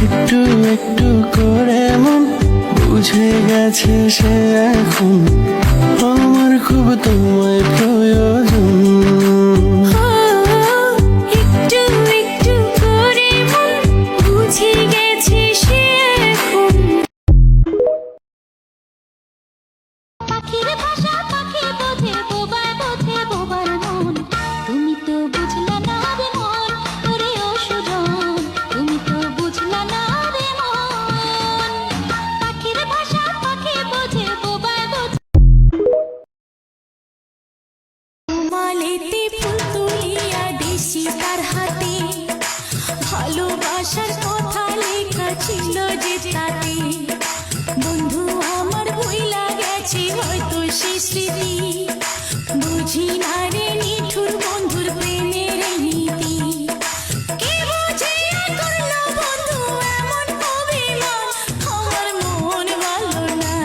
একটু একটু করে মন বুঝে গেছে সে এখন আমার খুব তোমায় প্রয়োজন। একটু একটু করে মন বুঝে গেছে সে এখন। পাখির ভাষা পাখি বোঝে, বোবায় বোঝে বোবার মন। তুমি তো বুঝলা না রে মন, ওরে অসুজন। তুমি তো বুঝলা না রে মন। পাখির ভাষা পাখি বোঝে, বোবায় বোঝে। মালেতে ফুল তুলিয়া দিছি তার হাতে, ভালোবাসার কথা লেখা ছিল যে তাতে। বন্ধু আমার ভুইলা গেছে হয়তো সে স্মৃতি, বুঝি না রে নিঠুর বন্ধুর প্রেমের নীতি। কে বুঝিয়া করলো বন্ধু এমন অভিমান, আমার মন ভালো না,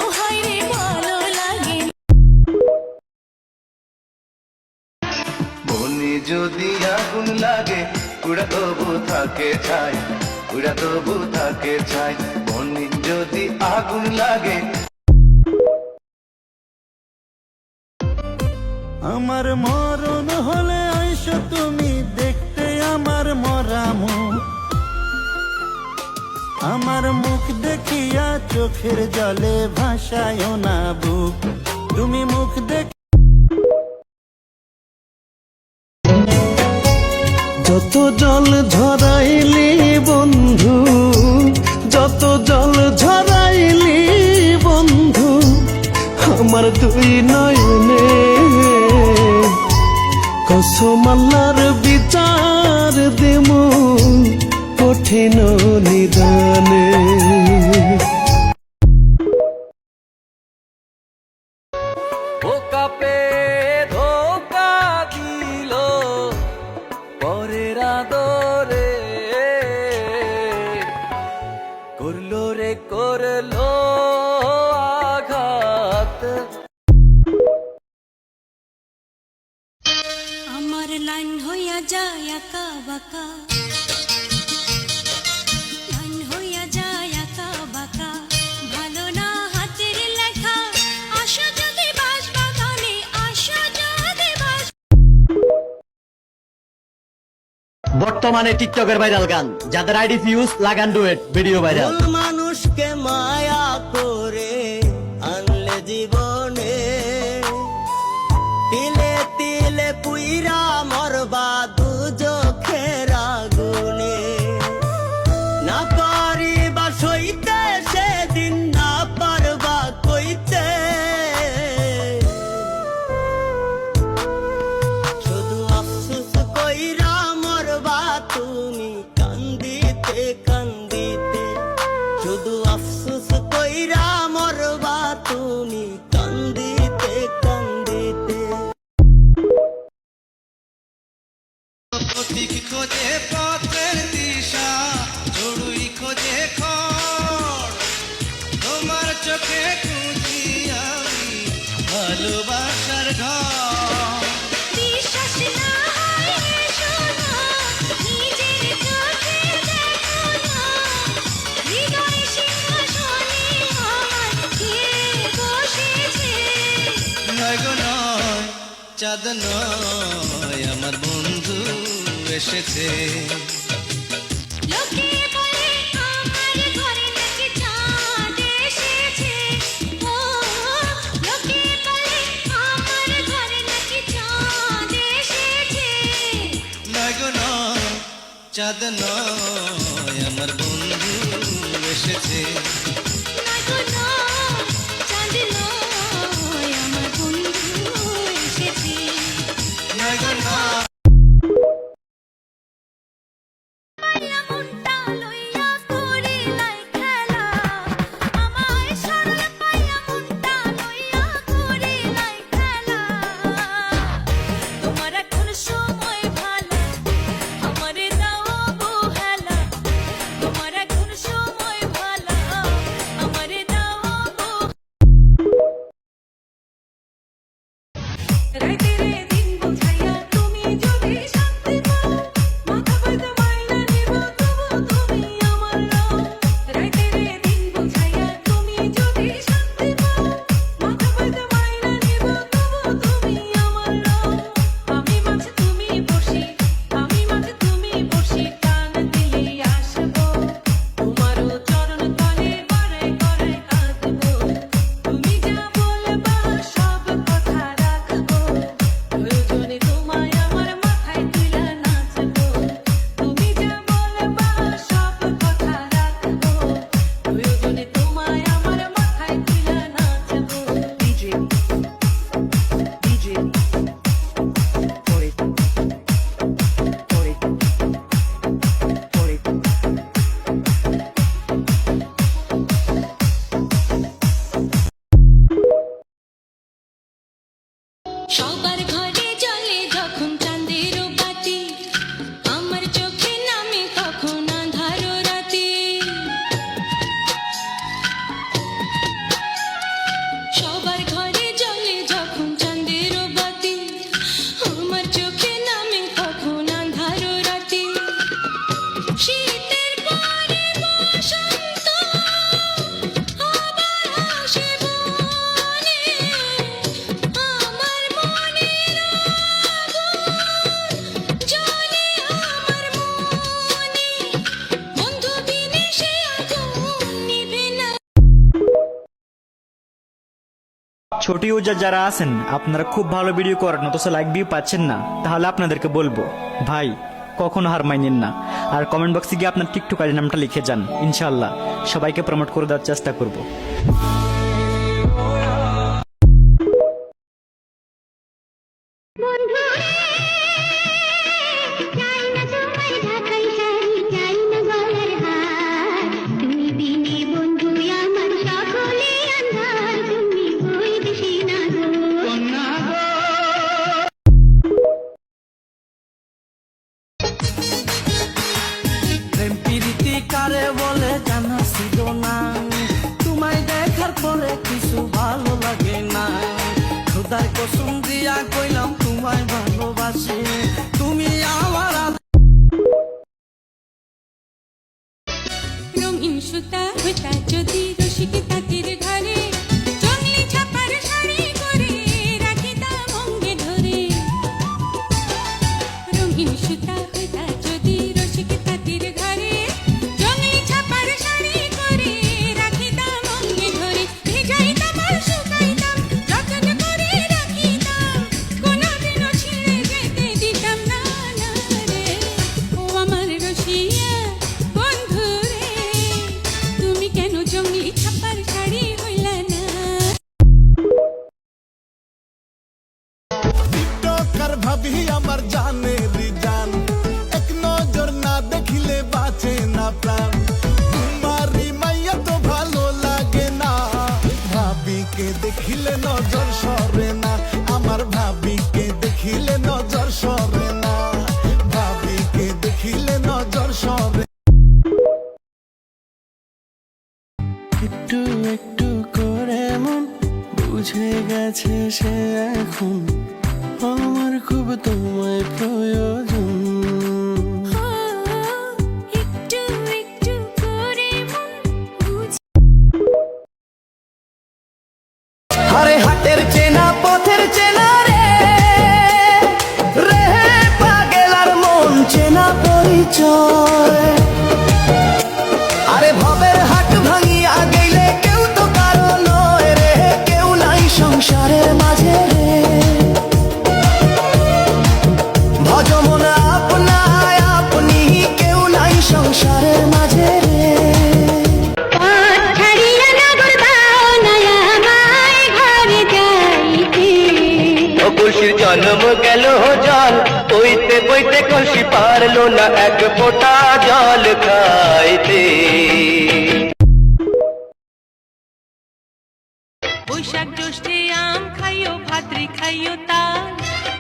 ও হায় রে ভালো লাগে। মনে যদি আগুন লাগে পুরা তবু থাকে ছাই, পুরা তবু থাকে ছাই। মনে যদি আগুন লাগে। আমার মরণ হলে আইসো তুমি দেখতে আমার মরা মুখ, আমার মুখ দেখিয়া চোখের জলে ভাসায় না বুক। তুমি মুখ দেখ যত জল ঝরাইলি বন্ধু, যত জল ঝরাইলি বন্ধু আমার দুই নয়নে, কসম আল্লাহর বিচার দেমু কঠিন নিদানে। কাপে ধোকা দিল পরের আদরে, করলো রে করলো আঘাত। আমার লাইন হইয়া যায় একা বাঁকা, লাইন হইয়া যায় একা বাঁকা। ভালো না হাতের লেখা, আশা যদি বাসবা গানে, আশা যদি বাস। বর্তমানে টিকটকের ভাইরাল গান, যাদের আইডি ফিউজ লাগান ডুয়েট ভিডিও ভাইরাল। মানুষকে মায়া করে আনলে জীবনে, তিলে তিলে পুইরা মরবা দু চোখের আগুনে। না পারিবা সইতে সেদিন, না পারবা কইতে, শুধু আফসোস কইরা মরবা তুমি কান্দিতে কান্দিতে, শুধু আফসোস কইরা মরবা তুমি কান্দিতে কান্দিতে। প্রতীক খোঁজে পথের দিশা, ঝড়ুই খোঁজে খড়, তোমার চোখে খুঁজি আমি ভালোবাসার ঘর। বিশ্বাস না হয় শোনো, নিজের চোখে দেখো না, হৃদয় সিংহাসনে আমার কে বসেছে। নয় গো নয়, চাঁদ নয়, আমার বন্ধু এসেছে। লোকে বলে আমার ঘরে নাকি চাঁদ এসেছে, ও লোকে বলে আমার ঘরে নাকি চাঁদ এসেছে। নয় গো নয়, চাঁদ নয়, আমার বন্ধু এসেছে। না গো না, চাঁদ নয়, আমার বন্ধু এসেছে। নয় গো নয়। মায়া মনটা লইয়া করিলাই খেলা, আমায় সরল পাইয়া মনটা লইয়া করিলাই খেলা। তোমার এখন সময় ভালো, আমারে দাও অবহেলা। তোমার এখন সময় ভালো, ছোট ইউজার যারা আছেন আপনারা খুব ভালো ভিডিও করেন অথচ লাইক ভিউ পাচ্ছেন না, তাহলে আপনাদেরকে বলবো ভাই কখনো হার মাইনেন না, আর কমেন্ট বক্সে গিয়ে আপনার টিকটক আইডি নামটা লিখে যান, ইনশাআল্লাহ সবাইকে প্রমোট করে দেওয়ার চেষ্টা করব। প্রেম প্রীতি কারে বলে জানা ছিল না, তোমায় দেখার পরে কিছু ভালো লাগে না। খোদার কসম দিয়া কইলাম তোমায় ভালোবাসি, তুমি আমার রঙিন সুতা হইতা যদি রসিক তাঁতির ঘরে জঙ্গলি ছাপার শাড়ি করে রাখিতাম অঙ্গে ধরে। রঙিন সুতা হইতা যদি রসিক তাঁতির ঘরে জঙ্গলি ছাপার শাড়ি করে রাখিতাম অঙ্গে ধরে। ভিজাইতাম আর শুকাইতাম যত্ন করে রাখিতাম, কোনোদিনও ছিঁড়ে যেতে দিতাম না না রে। ও আমার রসিয়া বন্ধু রে, তুমি কেন জঙ্গলি ছাপার শাড়ি হইলা না? টিকটকার ভাবি আমার জানের জান, এক নজর না দেখিলে বাঁচে না প্রাণ। তোমারি মাইয়া তো ভালো লাগে না, ভাবিকে দেখিলে নজর সরে না, আমার ভাবিকে দেখিলে নজর সরে না, ভাবিকে দেখিলে নজর সরে। একটু একটু করে মন বুঝে গেছে সে এখন, আমার খুব তোমায় প্রয়োজন। একটু একটু করে মন বুঝ আরে হাটের চেনা পথের চেনা রে, রে পাগেল আর মন চেনা পরিচয়। আরে ভবের হাট ভাঙিয়া গেলে কেউ তো কারো নয় রে, কেউ নাই সংসারের মাঝে রে। ভজমন আপনায় আপনি, কেউ নাই সংসারের মাঝে রে। ছাড়িয়া নগর বানায় আমায় ঘরে যাইতে। ও কলসির জন্ম গেল জল, বইতে বইতে কলসি পারলো না এক ফোঁটা জল খাইতে। বৈশাখ জ্যৈষ্ঠে আম খাইও ভাদ্রে খাইও তাল,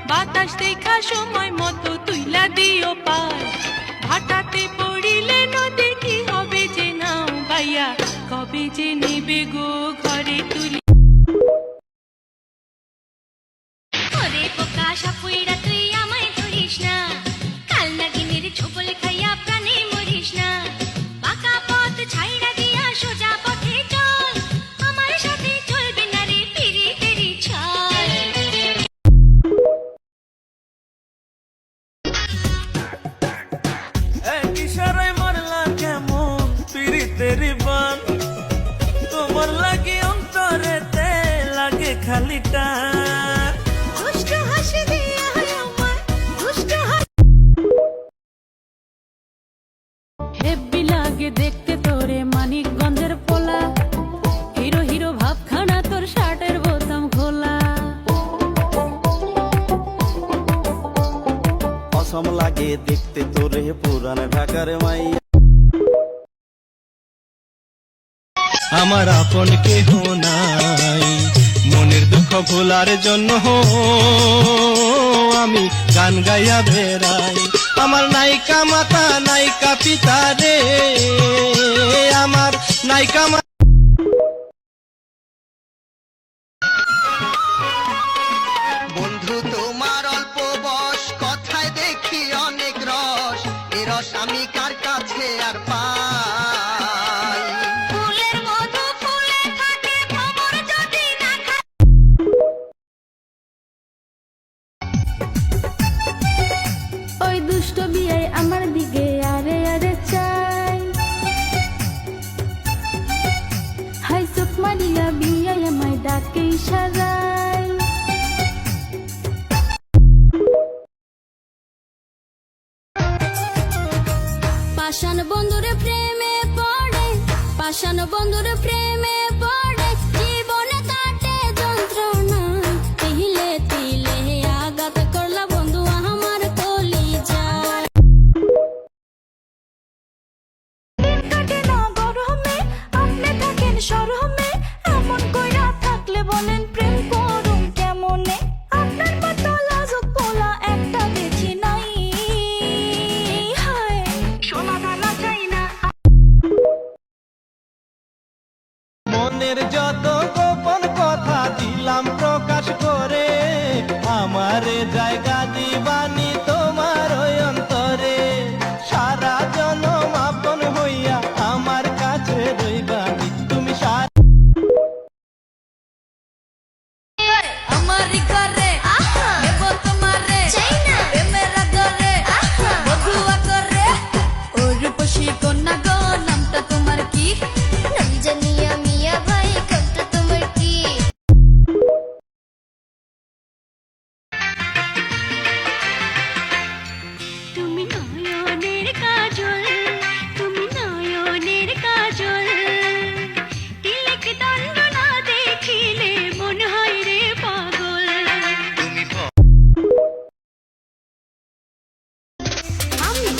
বাতাস দেখা সময় মতো তুইলা দিও পাল। ভাটাতে পড়িলে নদীর কি হবে যে নাও বাইয়া, কবে যে নেবে গো ঘরে তুলি। ওরে পোকা সাপুইরা তুই আমায় ধরিস না, কাল নাগিনের ছোবল খাইয়া প্রাণে মরিস না। পাকা পথ ছাইড়া দিয়া সোজা পথে চল, আমার সাথে চলবে না রে পিরি তেরি ছল। ইশারায় মারলা কেমন পীড়িতের বান, তোমার লাগে অন্তরেতে লাগে খালি টান। দুষ্ট হাসি দিয়া আমার দুষ্ট হেব্বি লাগে দেখতে তোরে মানিকগঞ্জের পোলা, হিরো হিরো ভাবখানা তোর শার্টের বোতাম খোলা। অসম লাগে দেখতে তোরে পুরান ঢাকার মাইয়া। আমার আপন কেহ নাই, মনের দুঃখ ভোলার জন্য আমি গান গাইয়া বেড়াই। আমার নায়িকা মাতা নায়িকা পিতা রে, আমার নায়িকা বন্ধু তোমার অল্প বয়স, কথায় দেখি অনেক রস, এ রস আমি কার কাছে আর পাই। ফুলের মধু ফুলে থাকে খবর যদি না খাই। ওই দুষ্ট বিয়ে আমার দিকে আরে আরে চাই, হাই চোখ মারিয়া বিয়ে আমায় ডাকে ইশারা। পাষাণ বন্ধুর প্রেমে পড়ে, পাষাণ বন্ধুর প্রেমে পড়ে, জীবনে কাটে যন্ত্রণায়, তিলে তিলে আঘাত করলা বন্ধু আমার কলিজায়। কাটে না গরমে, আপনি থাকেন শরমে, এমন কইরা থাকলে বলেন প্রেম করুম কেমনে? আপনার মতো লাজুক পোলা একটা দেখি নাই, হায় সোনা দানা চাই না। মনের যত গোপন কথা দিলাম প্রকাশ করে, আমারে জায়গা দিবানি তোমার ওই অন্তরে, সারা জনম আপন হইয়া আমার কাছে রইবানি তুমি সারা। আমারি করে নেব তোমারে প্রেমের করে বধুয়া করে, ও রূপসী কন্যা গো নামটা তোমার কি? রঞ্জনিয়া মিয়া ভাই কামটা তোমার কি? তুমি নয়নের কাজল, তুমি নয়নের কাজল, তিলক দণ্ড না দেখিলে মন হয় রে পাগল। আমি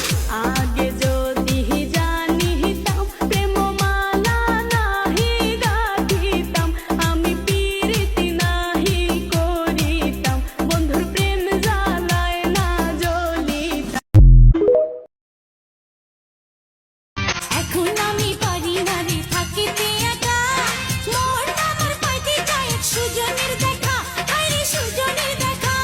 আগে যদি জানিতাম প্রেম মালা নাহি গাহিতাম, আমি পীড়িতি নাহি করিতাম, বন্ধুর প্রেম জ্বালায় না জ্বলিতাম। এখন আমি পারি না রে থাকিতে একা, মন আমার পাইতে চায় সুজনের দেখা, আরে সুজনের দেখা।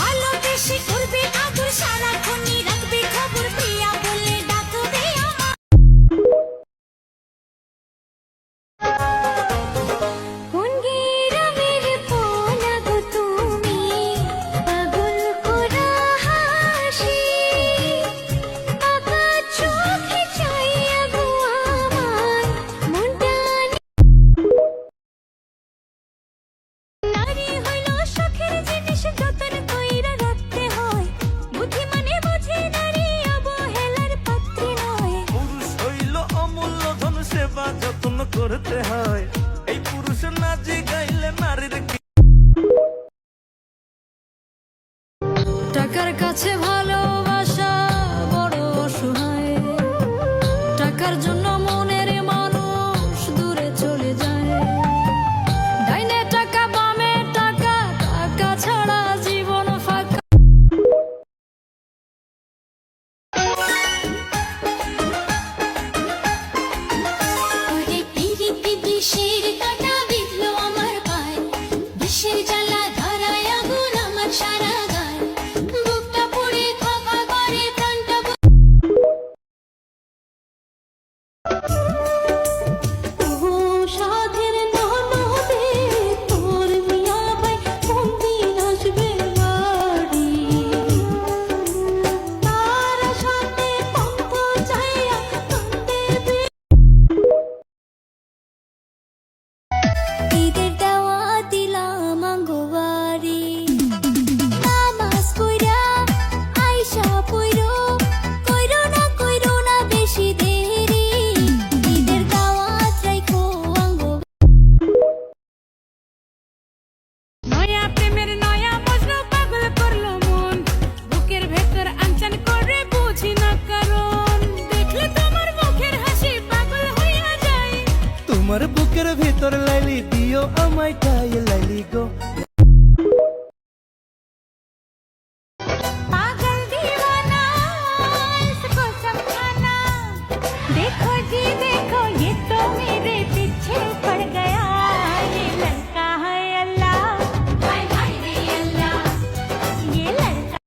ভালোবেসে করবে আদর সারাক্ষণই রাখবে খবর, প্রিয়া বলে ডাকবে আমার। কোন গ্রামের পোলা গো তুমি, পাগল করা হাসি, বাঁকা চোখে চাইয়া গো আমার মনটা নারী হইল শখের জিনিস, যতন কইরা রাখতে হয়, বুদ্ধি মানে বুঝি নারী অবহেলার পাত্রী নয়। পুরুষ হইল অমূল্য ধন, সেবা যত্ন করতে হয়, এই পুরুষ না জিগাইলে নারীর কি? টাকার কাছে ভালোবাসা বড় অসহায়, টাকার জন্য মনের মানুষ দূরে চলে যায়, ডাইনে টাকা বামে টাকা, টাকা ছাড়া জীবন ফাঁকা। ওরে পিরিতি বিষের কাঁটা বিঁধলো আমার পায়ে, বিষের জ্বালা ধরায় আগুন আমার সারা গায়ে, বুকটা পুড়ে খোকা করে প্রাণটা ও সাধের ননদে তোর মিয়া ভাই কোন দিন আসবে বাড়ি, তার সাথে পঙ্ক চাইয়া কান্দে ঈদের দেওয়া দিলাম আঙ্গবাড়ি, নামাজ পইরা আইসা পইরো, কইরো না বেশি দেরি, ঈদের দাওয়াত রাইখো আঙ্গ। নয়া প্রেমের নয়া মজনু পাগল করলো মন, বুকের ভেতর আনচান করে বুঝি না কারণ, দেখলে তোমার মুখের হাসি পাগল হইয়া যায়। তোমার বুকের ভিতর লাইলি দিও আমায় তাই লাইলি গো। पागल दीवाना इसको समझाना, देखो जी देखो ये तो मेरे पीछे पड़ गया, ये लड़का है अल्लाह, हाय हाय रे अल्लाह, ये लड़का।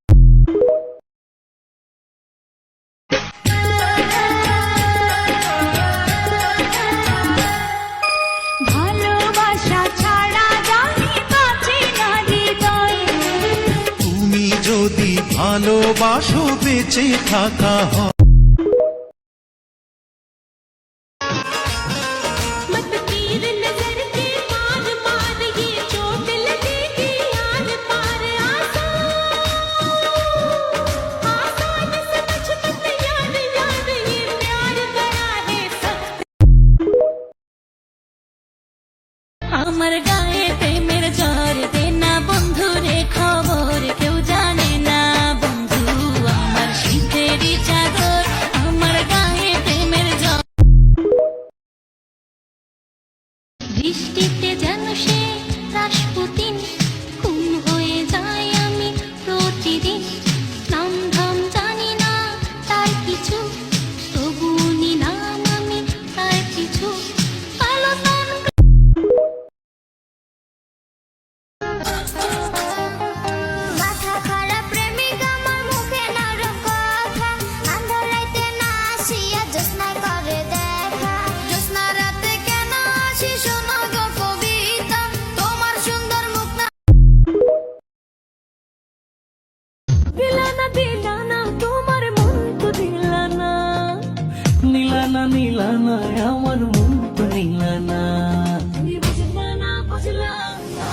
ভালোবাসা ছাড়া জানি বাঁচি না হৃদয়, তুমি যদি ভালোবাসো বেঁচে থাকা হয়। मत तीर नजर के मार मार ये चोट लगेगी यार पार, आसान आसान समझ मत यार यार ये আসিয়া জ্যোৎস্নায় করে দেখা। জ্যোৎস্না রাতে কেন আসি শোনো গো কবিতা, তোমার সুন্দর মুখ না দিলানা দিলানা তোমার মন তো দিলানা, নীলানা নীলানা আমার মন তো নীলানা। তুমি বুঝলা না বুঝলাম না,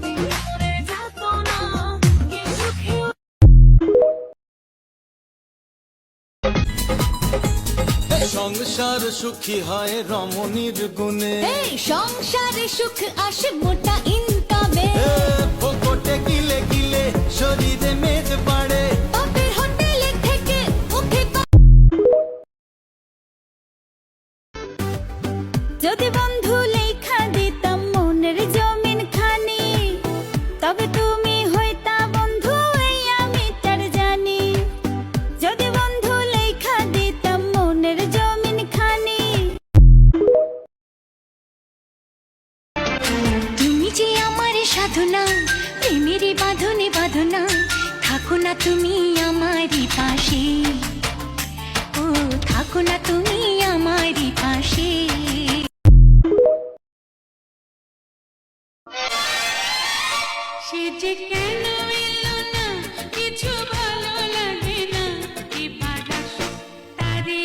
তুমি মরে যেত না কি সুখে। সংসার সুখী হয় রমণীর গুণে, এই সংসারে সুখ আসে মোটা ইনকামে, ফোকটে গিলে গিলে শরীরে মেদ বাড়ে। বাপের হোটেলে থেকে মুখে যদি বন্ধু লেখা দিতাম মনের জমিন খানি, তবে তুমি হইতা বন্ধু এই আমি তার জানি। যদি বন্ধু লেখা দিতাম মনের জমিন খানি, তুমি যে আমার সাধনা, প্রেমেরই বাঁধনে বাঁধনা, থাকো না তুমি আমারই পাশে, ও থাকো না তুমি আমারই পাশে। সে যে কেন এলো না কিছু ভালো লাগে না, এবার আসো তারে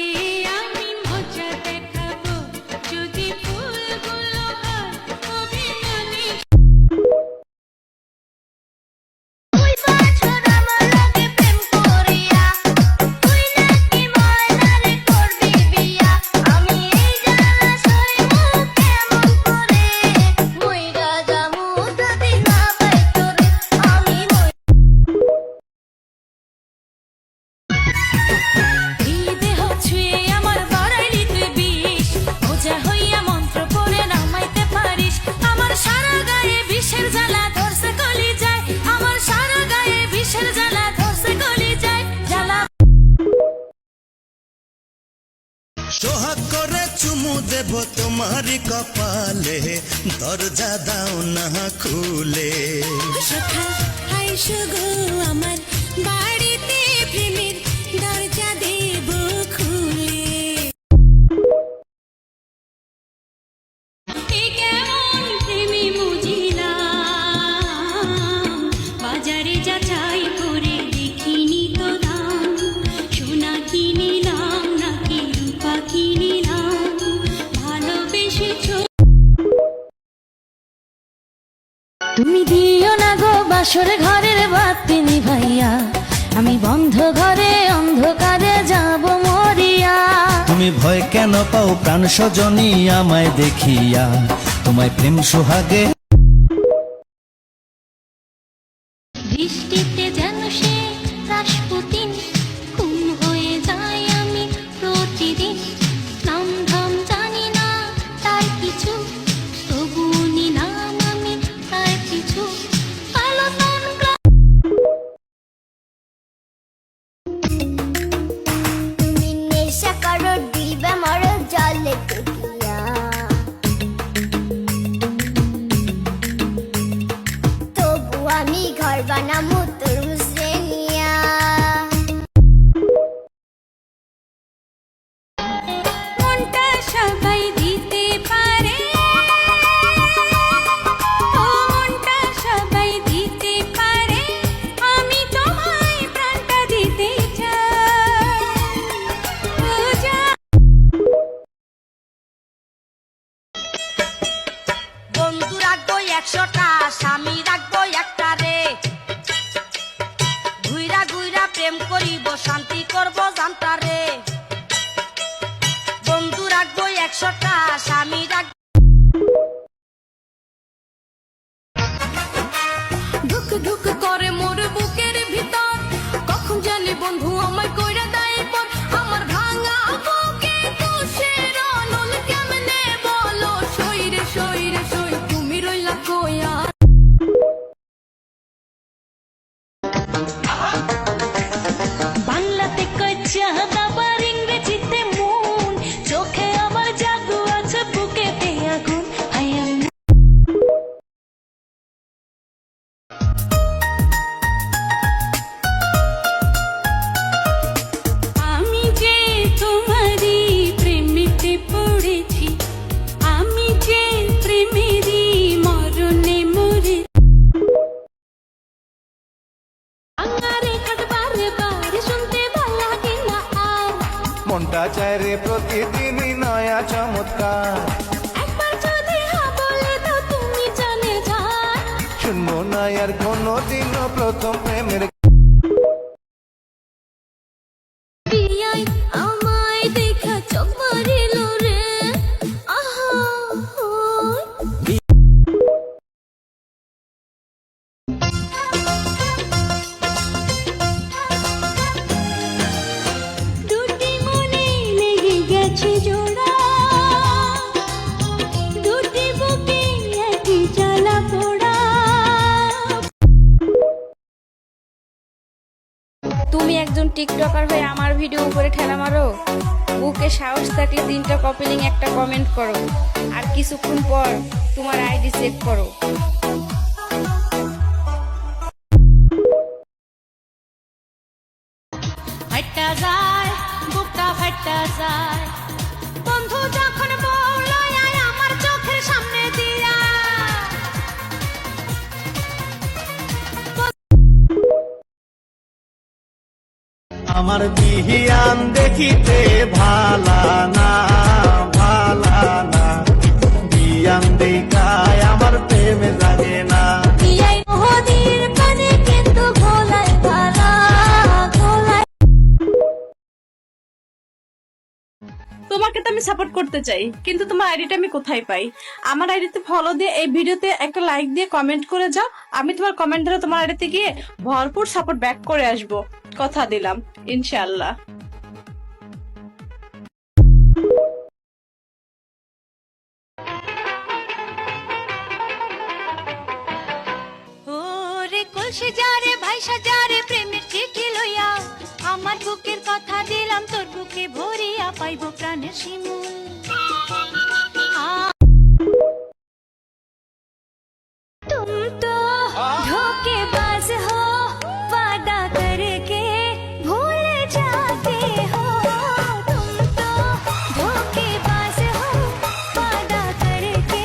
আমি মজা দেখাবো, যদি ফুলগুলো হয় অভিমানী। তুই বছর আমার লাগে প্রেম করিয়া, তুই নাকি ময়নারে করবি বিয়া। আমি এই জ্বালা সইবো কেমন করে, মইরা যামু যদি না পাই তোরে। আমি এই দেহ ছুঁয়ে আমার বাড়াইলি তুই বিষ, ওজা হইয়া মন্ত্র পড়ে নামাইতে পারিস। আমার সারা গায়ে বিষের জ্বালা ধরছে কলি যায়, আমার সারা গায়ে বিষের জ্বালা ধরছে কলি যায় জ্বালা। সোহাগ করে চুমু দেব তোমারই কপালে, দরজা দাও না খুলে। সখা আইসো গো আমার বাড়িতে, প্রেমের দরজা দেব খুলে। এ কেমন প্রেমে বুঝিলাম, বাজারে যাচাই করে দেখিনি তো দাম, সোনা কিনিলাম নাকি রূপা কিনিলাম, ভালোবেসেছো তুমি দিও না গো বাসর ঘরের বাতি নিভাইয়া, আমি বন্ধ ঘরে অন্ধকারে যাব মরিয়া। তুমি ভয় কেন পাও প্রাণ সজনী আমায় দেখিয়া, তোমায় প্রেম সোহাগে। বৃষ্টিতে যেন সে রাসপুতিন, খুন হয়ে যায় আমি প্রতিদিন। নাম ধাম জানি না তার কিছু, তবু নিলাম আমি তার কিছু। কালো তুমি নেশা করো দিবে মর জলে ডুবিয়া, তবু আমি ঘর বানামু তোর মুসরে নিয়া। মনটা সবাই দিতে পারে, ও মনটা সবাই দিতে পারে, আমি তোমায় প্রাণটা দিতে চাই। ও যা বন্ধু রাখবো 100টা, স্বামী রাখবো একটা রে, ঘুইরা ঘুইরা প্রেম করিব শান্তি করব জানতা রে। বন্ধু রাখবো 100টা, স্বামী রাখবো। ধুক ধুক করে মোর বুকের ভিতর, কখন জানি বন্ধু আমায় কইরা দেয় পর। আমার ভাঙা বুকে তুষের আনল কেমনে বলো, সই রে সই রে সই তুমি রইলা কইয়া। বাংলাতে কয় চাঁদ, আবার ইংরেজিতে মন, চোখে আমার জাদু আছে বুকেতে মনটা চায় রে প্রতিদিনই নয়া চমৎকার। একবার যদি হ্যাঁ বলে দাও তুমি চলে যাও। শুনবো না আর কোনোদিনও প্রথম প্রেমের পিয়াই আমায় দেখা চোখ মারিল রে, আহা ওই। দুটি মনে লেগে গেছে জোড়া, দুটি বুকে একই জ্বালা পোড়া। তুমি একজন টিকটকার হয়ে আমার ভিডিও উপরে ঠেলা মারো? বুকে সাহস থাকলে 3টা কপি লিঙ্ক একটা কমেন্ট করো, আর কিছুক্ষণ পর তোমার আইডি চেক করো। ফাটা যায় বুকটা ফাটা যায়, বন্ধু যখন বললো আয় আমার চোখের সামনে দিয়া। আমার বিহিয়ান দেখিতে ভালা না, ভালা না, বিয়ান দেখায় আমার প্রেমে জাগে না। পিয়াই নদীর পানে কিন্তু ঘোলায় ভালা ঘোলায়। তোমাকে তো আমি সাপোর্ট করতে চাই, কিন্তু তোমার আইডিটা আমি কোথায় পাই? আমার আইডিতে ফলো দিয়ে এই ভিডিওতে একটা লাইক দিয়ে কমেন্ট করে যাও, আমি তোমার কমেন্ট ধরে তোমার আইডিতে গিয়ে ভরপুর সাপোর্ট ব্যাক করে আসবো, কথা দিলাম ইনশাআল্লাহ। ওরে কলসি যারে ভাইসা যারে প্রেমের চিঠি লইয়া, আমার বুকের কথা দিলাম তোর বুকে ভরিয়া, পাইব প্রাণের শিমুল। तुम तो धोखेबाज हो, वादा करके भूल जाते हो। तुम तो धोखेबाज हो, वादा करके।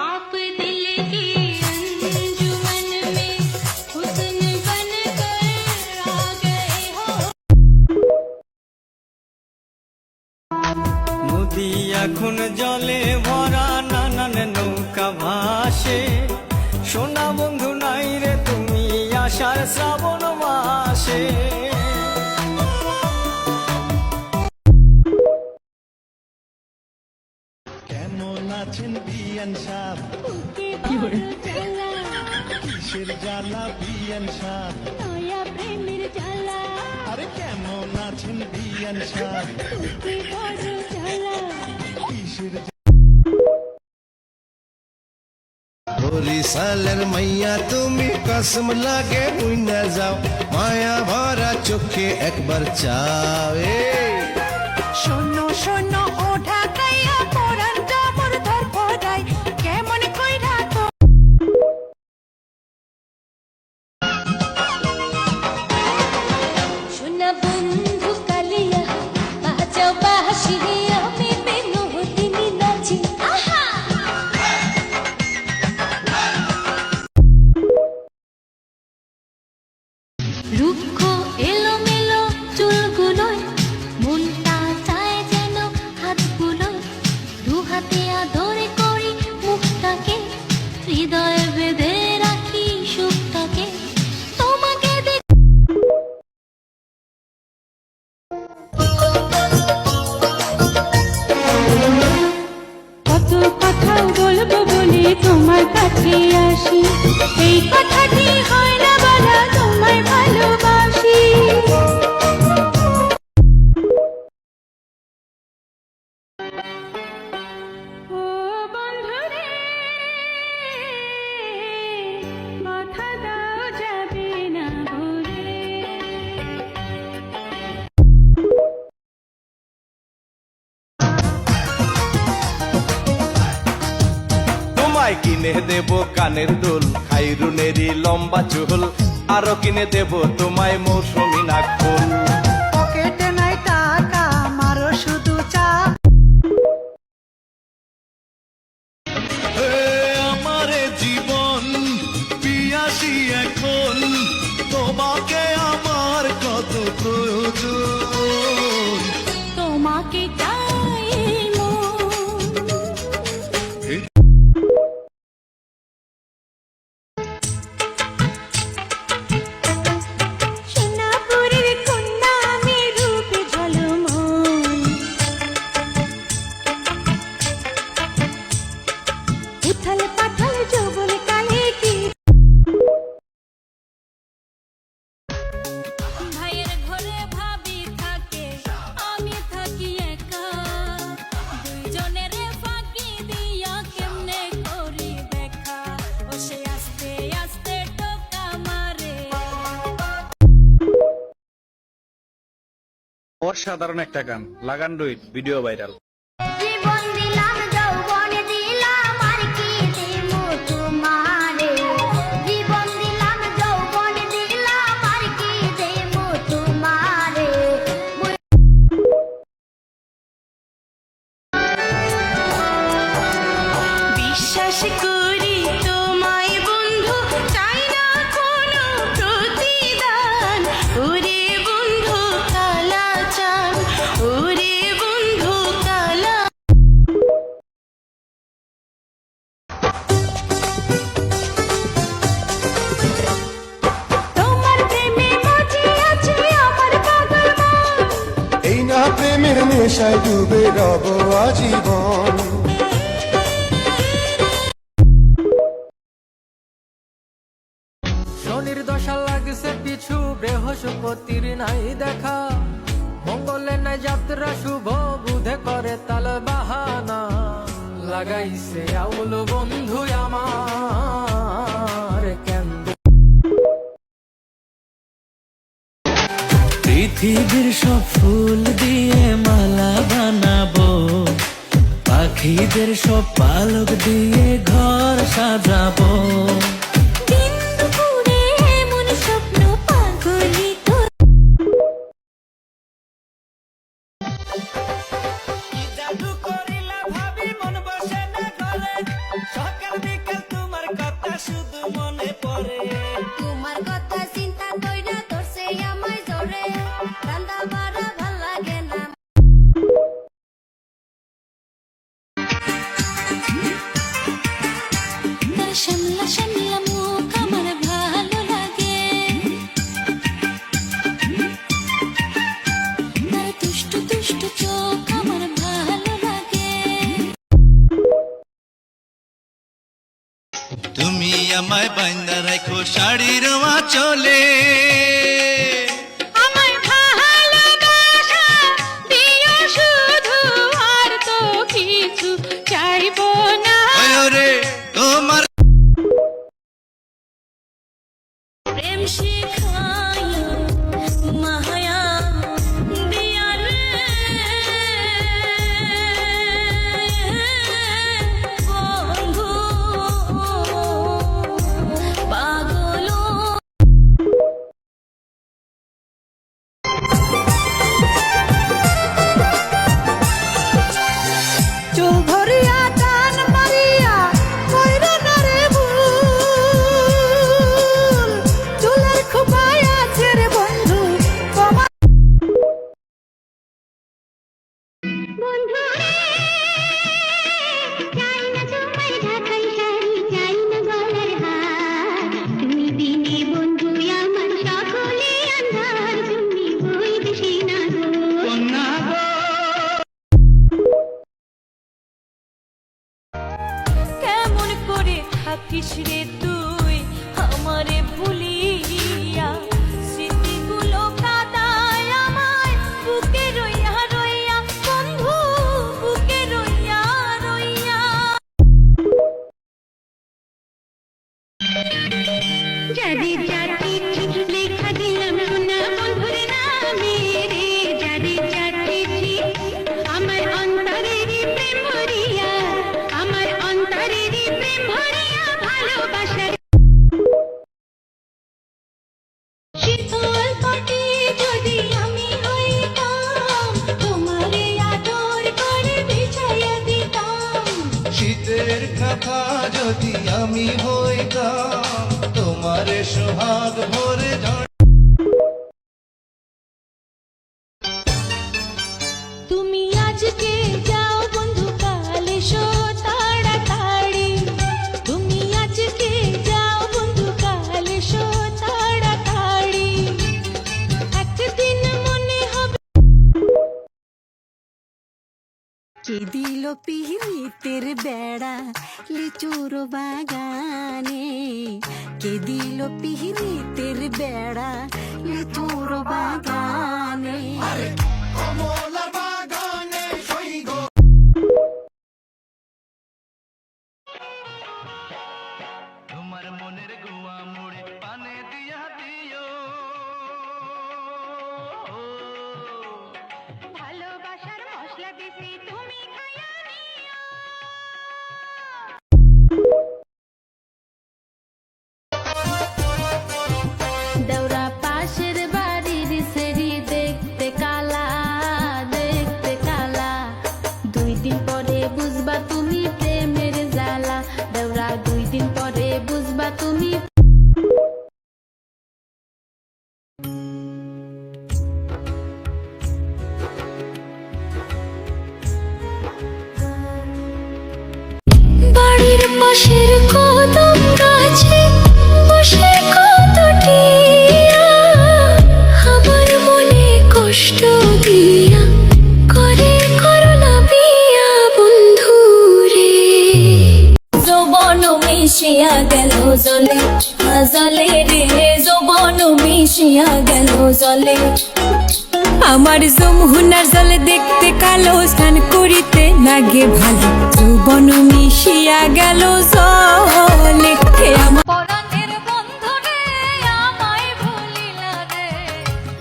आप दिल की अंजुमन में हुस्न बनकर आ गए हो। নদী এখন জলে ভরা, নানান নৌকা ভাসে, সোনা বন্ধু নাই রে তুমি আষাঢ় শ্রাবণ মাসে। কেমন আছেন বিয়ান সাহ? বুকে বড় জ্বালা, কিসের জ্বালা বিয়ান সাহ? নয়া প্রেমের জ্বালা। আরে কেমন আছেন বিয়ান সাহ? বুকে বড় জ্বালা। কিসের বরিশালের মাইয়া তুমি কসম লাগে বুইনা যাও, মায়া ভরা চোখে একবার চাও। শোনো শোনো ও ঢাকাইয়া পরানটা মোর ধর পড়াই, কেমন কইরা তো। শোনা বন্ধু কালিয়া বাজাও বাঁশি, আমি বিনোদিনী নাচি। আহা রুক্ষ এলোমেলো চুলগুলোয় মনটা চায় যেন হাতগুলোয়, দু হাতে আদরে করি মুখটাকে, হৃদয়ে বেঁধে রাখি সুখটাকে। তোমাকে কত কথা বলবো বলে তোমার কাছে আসি, এই কথাটি হয় না বলা তোমায় ভালোবাসি। ও বন্ধুরে মাথা দাও যাবে না ভুলে। তোমায় কিনে দেব কানের দুল, খাইরুনেরই লম্বা চুল, আরো কিনে দেব তোমায় মৌসুমী নাকফুল। অসাধারণ একটা গান, লাগান ডু ইট, ভিডিও ভাইরাল। জীবন দিলাম যৌবন দিলাম আর কি দিমু তোমারে জীবন দিলাম যৌবন দিলাম আর কি দিমু তোমারে বিশ্বাস করি তোমায় বন্ধু চাই না কোনো প্রতিদান ওরে বন্ধু কালা চান ওরে বন্ধু কালা তোমার প্রেমে মজি আছে আমার পাগল মন এই না প্রেমের নেশায় ডুবে রব আজীবন। শনির দশা লাগছে পিছু বৃহস্পতির নাই দেখা মঙ্গলে নাই যাত্রা শুভ বুধে করে তাল বাহানা লাগাইছে আউল বন্ধু আমার কেন্দ্র পৃথিবীর সব ফুল দিয়ে মালা বানাবো পাখিদের সব পালক দিয়ে ঘর সাজাবো দিন দুপুরে এমন স্বপ্ন পাগলিত জাদু করিলা ভাবি মন বসে না ঘরে সকাল বিকাল তোমার কথা শুধু মনে পড়ে তোমার কথা চিন্তা কইরা তোরছে আমায় জোরে রান্দা বাড়া ভাল লাগে না তার শ্যামলা শ্যামলা মুখ আমার ভালো লাগে তার দুষ্টু দুষ্টু চোখ আমার ভালো লাগে তুমি আমায় বাইন্দা রাখো শাড়ির চলে আমার ভালোবাসা দিও শুধু আর তো কিছু চাইবো না রে তোমার প্রেম শিখাইলো মায়া দিয়া রে বন্ধু পাগল চুল ধরিয়া টান মারিয়া কইরা না রে ভুল চুলের খোপায় আছে রে বন্ধু তোমার বন্ধু রে চাই না তোমায় ঢাকাই শাড়ি চাই না গলার হার তুমি দিনে বন্ধু আমার সকলে আন্ধার তুমি বইতে না গো কেমন করে থাকিস রে তুই আমারে ভুলিয়া স্মৃতিগুলো কাদায় আমায় বুকে রইয়া রইয়া বন্ধু বুকে রইয়া রইয়া যাদের জাতি চিঠি লেখা দিলাম সোনা বন্ধুর নামে রে যাদের জাতি আমার অন্তরের প্রেম ভরিয়া আমার অন্তরের প্রেম ভরিয়া ভালোবাসার শীতল পাটি যদি আমি হইতাম তোমারে আদর করে বিছাইয়া দিতাম শীতের কথা যদি আমি হইতাম তোমার সোহাগ ভরে তুমি আজকে যাও বন্ধু কাল এসো তাড়াতাড়ি তুমি আজকে যাও বন্ধু কাল এসো তাড়াতাড়ি একদিন মনে হবে কে দিল পিহিতের বেড়া লিচুর বাগানে কে দিল পিহিতের বেড়া লিচুর বাগানে কমলার বাগানে সৈগ তোমার মনের গুয়া মুড়ে পানে দিয়া দিও পাশের কদম গাছে বসে কতটিয়া আমার মনে কষ্ট দিয়া করে করোনা বিয়া বন্ধু রে যৌবন মিশিয়া গেল জলে জলে রে যৌবন মিশিয়া গেল জলে আমার যমুনার জলে দেখতে কালো স্নান করিতে লাগে ভালো যৌবন মিশিয়া গেল জলে হে আমার পরাণের বন্ধু রে আমায় ভুলিলা রে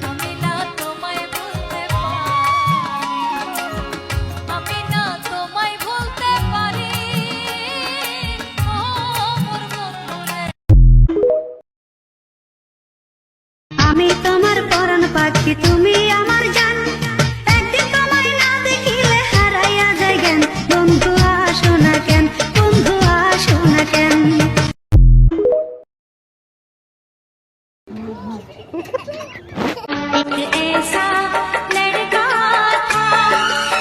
আমি না তোমায় ভুলতে পারি আমি না তোমায় ভুলতে পারি ও মোর বন্ধু রে আমি তোমার পরাণ পাখি তুমি আমার জান একদিন তোমায় না দেখিলে হারাইয়া যায় জ্ঞান বন্ধু আসো না কেন বন্ধু আসো না কেন ऐसा लड़का था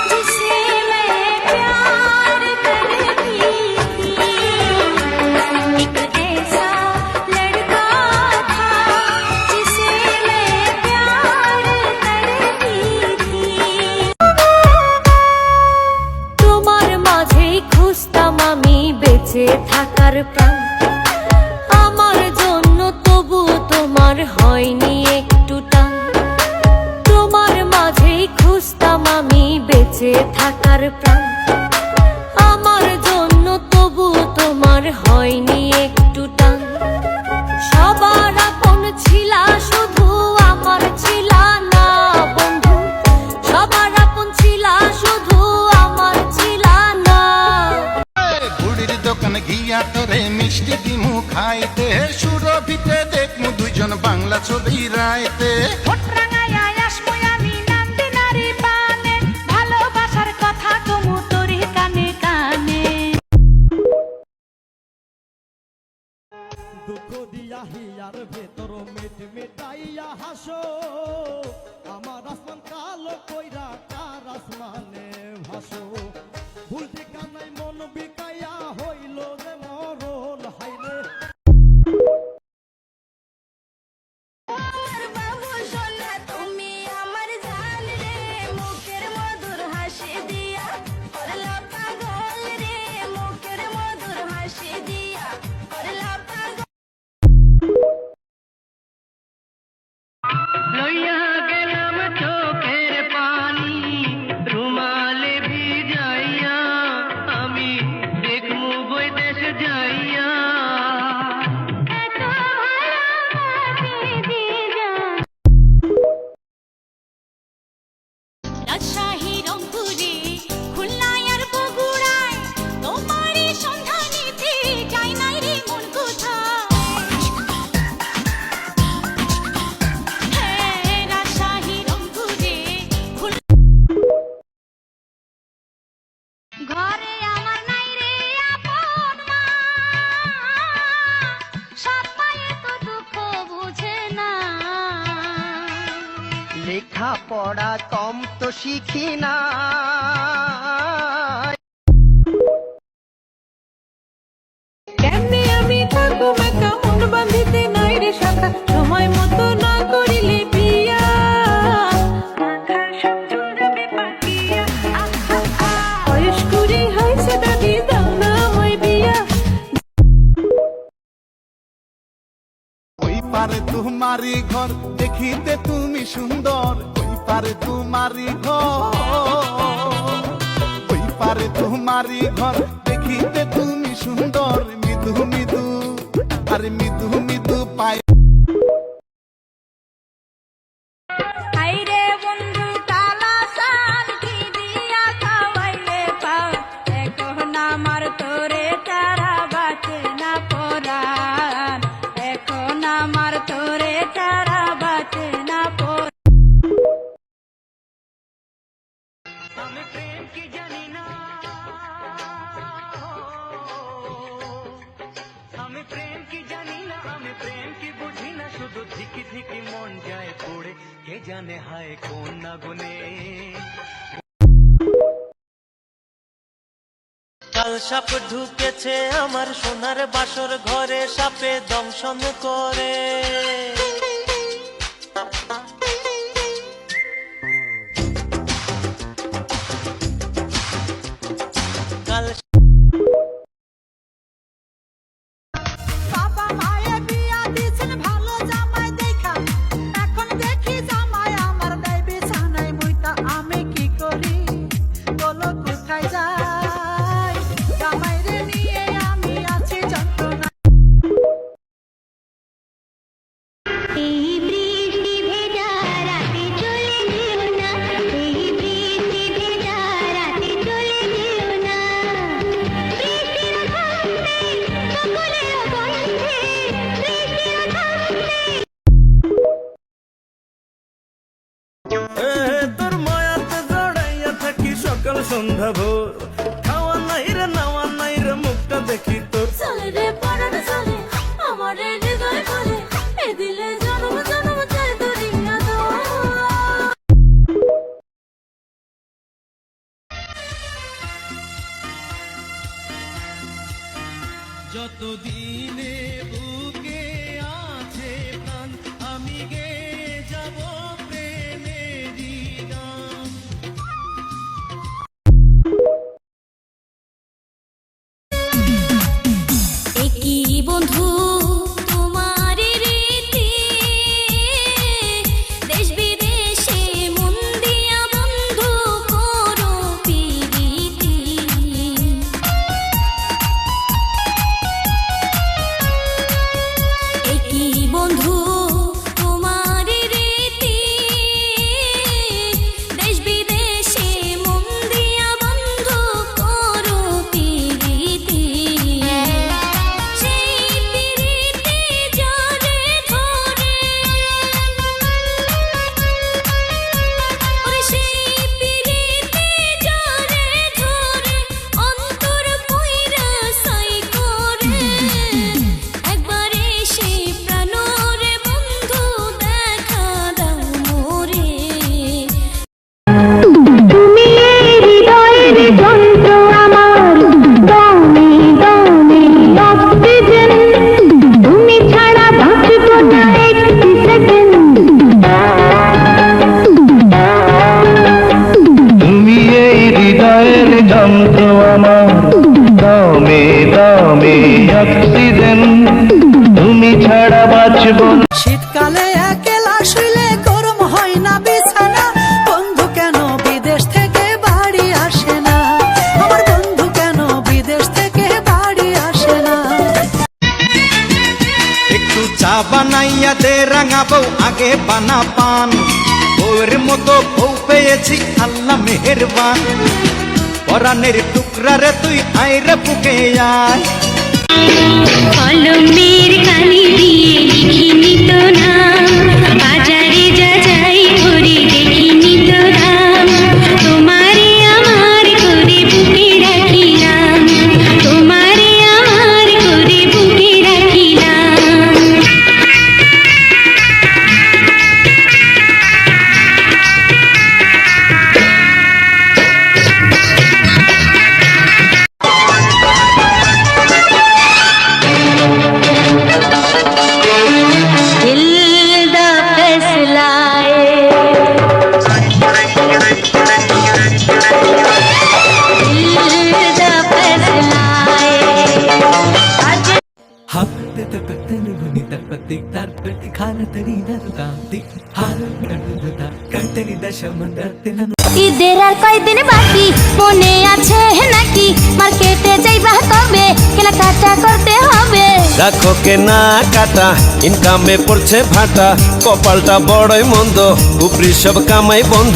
जिसे मैं प्यार करती थी एक ऐसा लड़का था जिसे मैं प्यार करती थी তোমার মাঝেই খুঁজতাম আমি বেঁচে থাকার প্রাণ আমার জন্য তবু তোমার হয়নি একটু টান তোমার মাঝেই খুঁজতাম আমি বেঁচে থাকার প্রাণ আমার জন্য তবু তোমার হয়নি একটু টান সবার আপন ছিলা শুধু আমার ছিলা না বন্ধু সবার আপন ছিলা শুধু আমার ছিলা না বুড়ির দোকান গিয়া তোরে মিষ্টি দিমু খাইতে সুরভিতে দেখমু দুইজন বাংলা ছবি রাইতে ভালোবাসার কথা কমু তোরে কানে কানে দুঃখ দিয়া হিয়ার ভেতর মিট মিটাইয়া হাসো আমার আসমান কালো কইরা কার আসমানে ভাসো ভুল ঠিকানায় মন বিকাইয়া হইল যে মরণ হাইরে বাবু সোনা তুমি আমার জান রে মুখের মধুর হাসি দিয়া করলা পাগল রে মুখের মধুর হাসি দিয়া করলা পাগল লইয়া গেলাম চোখের পানি রুমালে ভিজাইয়া আমি দেখমু বৈদেশ যাইয়া এত ভালোবাসি দিয়া রাজশাহী রংপুরে খুলনায় আর বগুড়ায় তোমারই সন্ধানীতে যাই নাই রে মন কোথায় রাজশাহী রংপুরে ঘরে আমার নাই রে আপন মা সব পায়ে তো দুঃখ বুঝে না লেখা পড়া কম তো শিখি না কেমনে আমি থাকবো একা মন বাঁধিতে নাই রে শাখা সময় মতো না করিলে বিয়া মাথার সব চুল যাবে পাকিয়া বয়স কুড়ি হয়েছে দাদি দাও না আমায় বিয়া ওই পারে তোমারি ঘর দেখিতে তুমি সুন্দর ওই পারে তোমারি ঘর ওই পারে তোমারি ঘর দেখিতে তুমি সুন্দর মৃদু মৃদু আরে মৃদু মৃদু পায় হাইরে বন্ধু কালা সাল কি দিয়া খাওয়াইলে পাও এখন আমার তোরে তারা বাঁচে না পরাণ এখন আমার তোরে তারা বাঁচে না পরাণ আমি প্রেম কি জানি না আমি প্রেম কি জানি না আমি প্রেম কি বুঝি না শুধু ধিকি ধিকি মন যায় পড়ে কে জানে হায় কোন আগুনে সাপ ঢুকেছে আমার সোনার বাসর ঘরে, সাপে দংশন করে। কাল বাবা মায়ে বিয়া দিছেন ভালো জামাই দেখা, এখন দেখি জামাই আমার দেয় বিছানায় মুইতা, আমি কি করি বলো কোথায় যাই, জামাইরে নিয়ে আমি আছি যন্ত্রণা। এই বৃষ্টি ভেজা রাতে চলে যেও না, এই বৃষ্টি ভেজা রাতে চলে যেও না, বৃষ্টির গন্ধে সকলের গন্ধে, বৃষ্টির গন্ধে। তোর মায়াতে জড়াইয়া থাকি সকাল সন্ধ্যা ভোর, খাওয়া নাই রে নাওয়া নাই রে মুখটা দেখি তোর। চলে রে পরাণ চলে আমার হৃদয় বলে, এ দিলে জনম জনম চাই দুনিয়া তো। যতদিনে বুকে আছে প্রাণ, আমি গেয়ে যাব প্রেমেরই গান। একই বন্ধু তোমার রীতি, দেশ বিদেশে মন দিয়া বন্ধু করো প্রীতি। একই বন্ধু তোমার রীতি, দেশ বিদেশে মন দিয়া বন্ধু করো প্রীতি। সেই প্রীতি জড়ে ধরে, ওরে সেই প্রীতি জড়ে ধরে, অন্তর পুইরা সাই করে, একবার এসে প্রাণরে বন্ধু দেখা দাও মোরে। তুমি হৃদয়ের যন্ত্র আমার, দমে দমে অক্সিজেন, তুমি ছাড়া বাঁচব না একটি সেকেন্ড। তুমি এই হৃদয়ের যন্ত্র আমার, দমে দমে অক্সিজেন, তুমি ছাড়া বাঁচব না। শীতকালে একলা শুইলে গরম হয় না বিছানা, বন্ধু কেন বিদেশ থেকে বাড়ি আসে না, আমার বন্ধু কেন বিদেশ থেকে বাড়ি আসে না। একটু চা বানাইয়া দে রাঙা বউ, আগে বানা পান, বউয়ের মতো বউ পেয়েছি আল্লাহ মেহেরবান, পরাণের টুকরা রে তুই আইরে বুকে আয়। কলমের কালি দিয়ে লিখিনি তো নাম, বাজারে যা যাই করে দেখিনি তো দাম, তোমারে আমার করে বুকে রাখিলাম, তোমারে আমার করে বুকে রাখিলাম। दिल दा फैसला ঈদের আর কয়দিন বাকি মনে আছে নাকি, মার্কেটে যাইবা কবে কেনাকাটা করতে হবে। রাখো কেনা কাটা, ইনকামে পড়ছে ভাটা, কপালটা বড়ই মন্দ, উপরি সব কামাই বন্ধ।